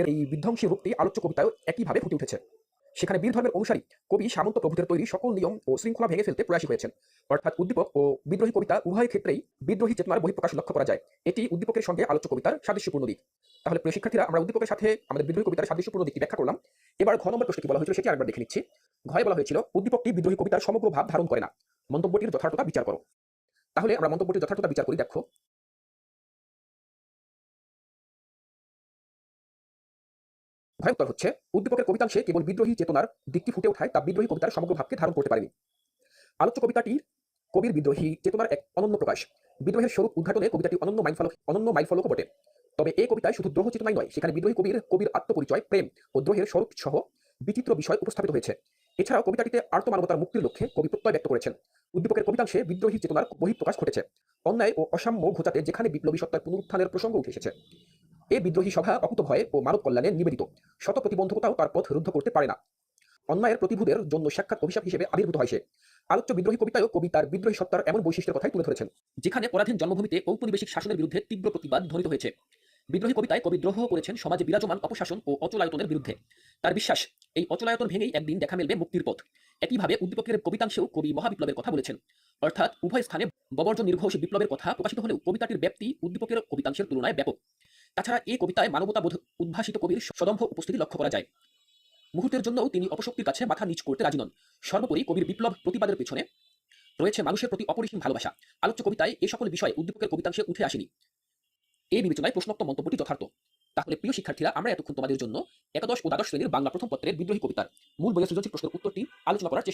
এই বিধ্বংসী রূপটি আলোচ্য কবিতায় একইভাবে ফুটে উঠেছে। সেখানে বীর ধর্মের অনুসারী কবি সামন্ত প্রভুদের তৈরি সকল নিয়ম ও শৃঙ্খলা ভেঙে ফেলতে প্রয়াসী হয়েছেন। অর্থাৎ উদ্দীপক ও বিদ্রোহী কবিতা উভয় ক্ষেত্রেই বিদ্রোহী চেতনার বহিঃপ্রকাশ লক্ষ্য করা যায়। এটি উদ্দীপকের সঙ্গে আলোচ্য কবিতার সাদৃশ্যপূর্ণ দিক। তাহলে প্রিয় শিক্ষার্থীরা, আমরা উদ্দীপকের সাথে আমাদের বিদ্রোহী কবিতার সাদৃশ্যপূর্ণ দিকটি ব্যাখ্যা করলাম। এবার ঘ নম্বর প্রশ্নে কি বলা হয়েছিল সেটি আরেকবার দেখে নিচ্ছি। ঘয়ে বলা হয়েছিল উদ্দীপকটি বিদ্রোহী কবিতার সমগ্র ভাব ধারণ করে না, মন্তব্যটির যথার্থতা বিচার করো। তাহলে আমরা মন্তব্যটির যথার্থতা বিচার করি। দেখো, ঘয়ের উত্তর হচ্ছে উদ্দীপকের কবিতাংশে কেবল বিদ্রোহী চেতনার দিকটি ফুটে ওঠায় তা বিদ্রোহী কবিতার সমগ্র ভাবকে ধারণ করতে পারেনি। আলোচ্য কবিতাটি কবির বিদ্রোহী চেতনার এক অনন্য প্রকাশ। বিদ্রোহের স্বরূপ উদ্ঘাটনে কবিতাটি অনন্য মাইলফলকও বটে। তবে এই কবিতায় শুধু দ্রোহ চেতনাই নয়, সেখানে বিদ্রোহী কবির আত্মপরিচয়, প্রেম ও দ্রোহের স্বরূপ সহ বিচিত্র বিষয় উপস্থাপিত হয়েছে। এছাড়াও কবিতাটিতে আর্তমানবতার মুক্তির লক্ষ্যে কবি প্রত্যয় ব্যক্ত করেছেন। উদ্দীপকের কবিতাংশে বিদ্রোহী চেতনার বহিঃপ্রকাশ ঘটেছে। অন্যায় ও অসাম্য ঘোচাতে যেখানে বিপ্লবী সত্তার পুনরুত্থানের প্রসঙ্গ উঠে এসেছে, এই বিদ্রোহী সভা অকুতভয়ে ও মানব কল্যাণে নিবেদিত। শত প্রতিবন্ধকতাও তার পথ রুদ্ধ করতে পারে না। অন্যায়ের প্রতিভূদের জন্য সাক্ষাৎ অভিশাপ হিসেবে আবির্ভূত হয় সে। আলোচ্য বিদ্রোহী কবিতায়ও কবি তার বিদ্রোহী সত্তার এমন বৈশিষ্ট্যের কথাই তুলে ধরেছেন, যেখানে পরাধীন জন্মভূমিতে ঔপনিবেশিক শাসনের বিরুদ্ধে তীব্র প্রতিবাদ ধ্বনিত হয়েছে। বিদ্রোহী কবিতায় কবি দ্রোহ করেছেন সমাজে বিরাজমান অপশাসন ও অচলায়তনের বিরুদ্ধে। তার বিশ্বাস, এই অচলায়তন ভেঙেই একদিন দেখা মিলবে মুক্তির পথ। একইভাবে উদ্দীপকের কবিতাংশেও কবি মহাবিপ্লবের কথা বলেছেন। অর্থাৎ উভয় স্থানে বর্বর্জন নির্ঘোষ বিপ্লবের কথা প্রকাশিত হলেও কবিতাটির ব্যাপ্তি উদ্দীপকের কবিতাংশের তুলনায় ব্যাপক। তাছাড়া এই কবিতায় মানবতাবোধ উদ্ভাসিত কবির সদম্ভ উপস্থিতি লক্ষ্য করা যায়। মুহূর্তের জন্যও তিনি অপশক্তির কাছে মাথা নিচ করতে রাজি নন। সর্বোপরি কবির বিপ্লব প্রতিবাদের পেছনে রয়েছে মানুষের প্রতি অপরিসীম ভালোবাসা। আলোচ্য কবিতায় এই সকল বিষয় উদ্দীপকের কবিতাংশে উঠে আসেনি। এই বিবেচনায় প্রশ্নোক্ত মন্তব্যটি যথার্থ। তাহলে প্রিয় শিক্ষার্থীরা, আমরা এতক্ষণ তোমাদের জন্য একাদশ ও দ্বাদশ শ্রেণীর বাংলা প্রথম পত্রের বিদ্রোহী কবিতার মূল বইয়ের সৃজনশীল প্রশ্নের উত্তরটি আলোচনা করার চেষ্টা